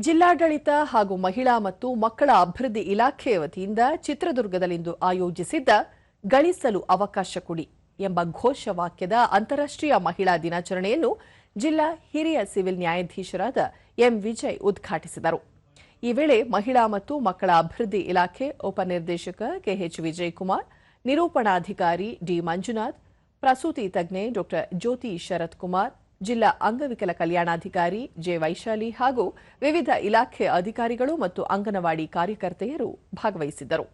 ಜಿಲ್ಲಾಡಳಿತ ಹಾಗೂ ಮಹಿಳಾ ಮತ್ತು ಮಕ್ಕಳ ಅಭಿವೃದ್ಧಿ ಇಲಾಖೆ ವತಿಯಿಂದ ಚಿತ್ರದುರ್ಗದಲ್ಲಿಂದು ಆಯೋಜಿಸಿದ್ದ ಗಳಿಸಲು ಅವಕಾಶ ಕೊಡಿ ಎಂಬ ಘೋಷವಾಕ್ಯದ ಅಂತಾರಾಷ್ಟ್ರೀಯ ಮಹಿಳಾ ದಿನಾಚರಣೆಯನ್ನು ಜಿಲ್ಲಾ ಹಿರಿಯ ಸಿವಿಲ್ ನ್ಯಾಯಾಧೀಶರಾದ ಎಂ ವಿಜಯ್ ಉದ್ಘಾಟಿಸಿದರು. ಈ ವೇಳೆ ಮಹಿಳಾ ಮತ್ತು ಮಕ್ಕಳ ಅಭಿವೃದ್ಧಿ ಇಲಾಖೆ ಉಪನಿರ್ದೇಶಕ ಕೆಎಚ್ ವಿಜಯಕುಮಾರ್, ನಿರೂಪಣಾಧಿಕಾರಿ ಡಿ ಮಂಜುನಾಥ್, ಪ್ರಸೂತಿ ತಜ್ಞೆ ಡಾ ಜ್ಯೋತಿ ಶರತ್ ಕುಮಾರ್, ಜಿಲ್ಲಾ ಅಂಗವಿಕಲ ಕಲ್ಯಾಣಾಧಿಕಾರಿ ಜೆ ವೈಶಾಲಿ ಹಾಗೂ ವಿವಿಧ ಇಲಾಖೆ ಅಧಿಕಾರಿಗಳು ಮತ್ತು ಅಂಗನವಾಡಿ ಕಾರ್ಯಕರ್ತೆಯರು ಭಾಗವಹಿಸಿದ್ದರು.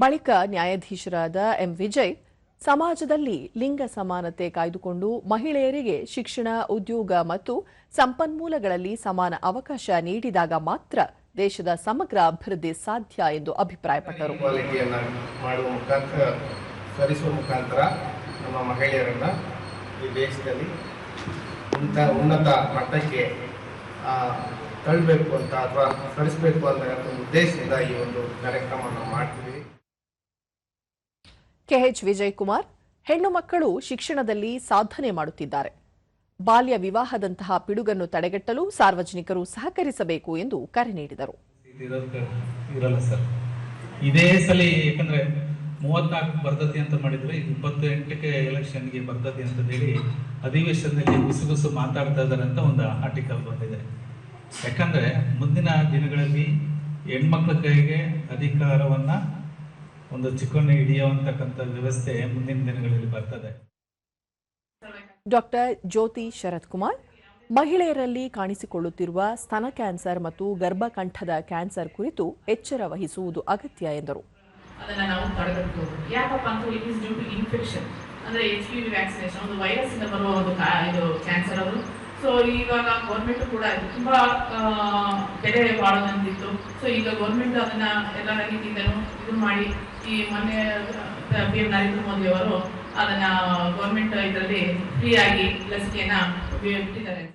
ಬಳಿಕ ನ್ಯಾಯಾಧೀಶರಾದ ಎಂ ವಿಜಯ್, ಸಮಾಜದಲ್ಲಿ ಲಿಂಗ ಸಮಾನತೆ ಕಾಯ್ದುಕೊಂಡು ಮಹಿಳೆಯರಿಗೆ ಶಿಕ್ಷಣ, ಉದ್ಯೋಗ ಮತ್ತು ಸಂಪನ್ಮೂಲಗಳಲ್ಲಿ ಸಮಾನ ಅವಕಾಶ ನೀಡಿದಾಗ ಮಾತ್ರ ದೇಶದ ಸಮಗ್ರ ಅಭಿವೃದ್ಧಿ ಸಾಧ್ಯ ಎಂದು ಅಭಿಪ್ರಾಯಪಟ್ಟರು. ಸರಿಸುವ ಮುಖಾಂತರ ನಮ್ಮ ಮಹಿಳೆಯರನ್ನ ಈ ದೇಶದಲ್ಲಿ ಉನ್ನತ ಮಟ್ಟಕ್ಕೆ ತಳ್ಳಬೇಕು ಅಂತ ಅಥವಾ ಸರಿಸಬೇಕು ಅನ್ನೋ ಒಂದು ಉದ್ದೇಶದಿಂದ ಈ ಒಂದು ಕಾರ್ಯಕ್ರಮವನ್ನು ಮಾಡ್ತೀವಿ. ಕೆಎಚ್ ವಿಜಯಕುಮಾರ್, ಹೆಣ್ಣು ಮಕ್ಕಳು ಶಿಕ್ಷಣದಲ್ಲಿ ಸಾಧನೆ ಮಾಡುತ್ತಿದ್ದಾರೆ. ಬಾಲ್ಯ ವಿವಾಹದಂತಹ ಪಿಡುಗನ್ನು ತಡೆಗಟ್ಟಲು ಸಾರ್ವಜನಿಕರು ಸಹಕರಿಸಬೇಕು ಎಂದು ಕರೆ ನೀಡಿದರು. ಇದೇ ಸಲ ಯಾಕಂದ್ರೆ 34 ಬರ್ಧತಿ ಅಂತ ಮಾಡಿದ್ರೆ 28ಕ್ಕೆ ಎಲೆಕ್ಷನ್ಗೆ ಬರ್ಧತಿ ಅಂತ ಹೇಳಿ ಅಧಿವೇಶನದಲ್ಲಿ ಗುಸುಗುಸು ಮಾತಾಡ್ತಾ ಇದ್ದಾರೆ ಅಂತ ಒಂದು ಆರ್ಟಿಕಲ್ ಬಂದಿದೆ. ಯಾಕಂದ್ರೆ ಮುಂದಿನ ದಿನಗಳಲ್ಲಿ ಹೆಣ್ಮಕ್ಳ ಕೈಗೆ ಅಧಿಕಾರವನ್ನ ಒಂದು ಚಿಕ್ಕಣ್ಣ ಹಿಡಿಯುವಂತಕ್ಕಂಥ ವ್ಯವಸ್ಥೆ ಮುಂದಿನ ದಿನಗಳಲ್ಲಿ ಬರ್ತದೆ. ಡಾ ಜ್ಯೋತಿ ಶರತ್ ಕುಮಾರ್, ಮಹಿಳೆಯರಲ್ಲಿ ಕಾಣಿಸಿಕೊಳ್ಳುತ್ತಿರುವ ಸ್ತನ ಕ್ಯಾನ್ಸರ್ ಮತ್ತು ಗರ್ಭಕಂಠದ ಕ್ಯಾನ್ಸರ್ ಕುರಿತು ಎಚ್ಚರ ವಹಿಸುವುದು ಅಗತ್ಯ ಎಂದರು. ಅದನ್ನ ನಾವು ತಡೆಗಟ್ಟಬಹುದು. ಯಾಕಪ್ಪ ಅಂತ it is due to infection, ಅಂದ್ರೆ HPV ವ್ಯಾಕ್ಸಿನೇಷನ್, ಒಂದು ವೈರಸ್ ಇಂದ ಬರುವ ಒಂದು ಇದು ಕ್ಯಾನ್ಸರ್ ಅದು. ಸೊ ಇವಾಗ ಗೌರ್ಮೆಂಟ್ ಕೂಡ ತುಂಬಾ ಬೆಲೆ ಬಾಳೋದಂತಿತ್ತು. ಸೊ ಈಗ ಗೌರ್ಮೆಂಟ್ ಅದನ್ನ ಎಲ್ಲ ರೀತಿಯಿಂದನೂ ಇದು ಮಾಡಿ ಈ ಮೊನ್ನೆ PM ನರೇಂದ್ರ ಮೋದಿ ಅವರು ಅದನ್ನ ಗೌರ್ಮೆಂಟ್ ಇದರಲ್ಲಿ ಫ್ರೀ ಆಗಿ ಲಸಿಕೆಯನ್ನ ಬಿಟ್ಟಿದ್ದಾರೆ.